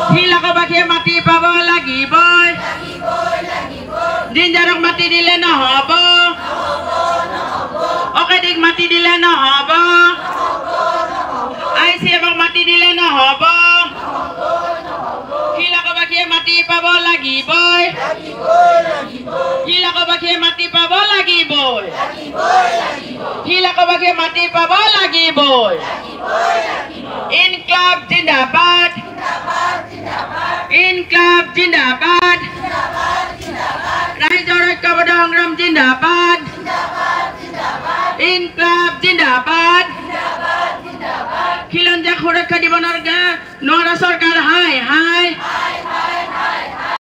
শিলাকবাসীয়ে মাটি পাব লাগিবই জিঞ্জাৰক মাটি দিলে নহব অকেদিক মাটি দিলে নহব ICFক মাটি দিলে নহব শিলাকবাসীয়ে মাটি পাব লাগিবই শিলাকবাসীয়ে মাটি পাব লাগিবই শিলাকবাসীয়ে মাটি পাব লাগিবই ইনকলাব জিন্দাবাদ ইনকলাব জিন্দাবাদ ৰাইজৰ ঐক্যবদ্ধ সংগ্ৰাম জিন্দাবাদ ইনকলাব জিন্দাবাদ খিলঞ্জীয়াক সুৰক্ষা দিব নোৱাৰা চৰকাৰ হাই হাই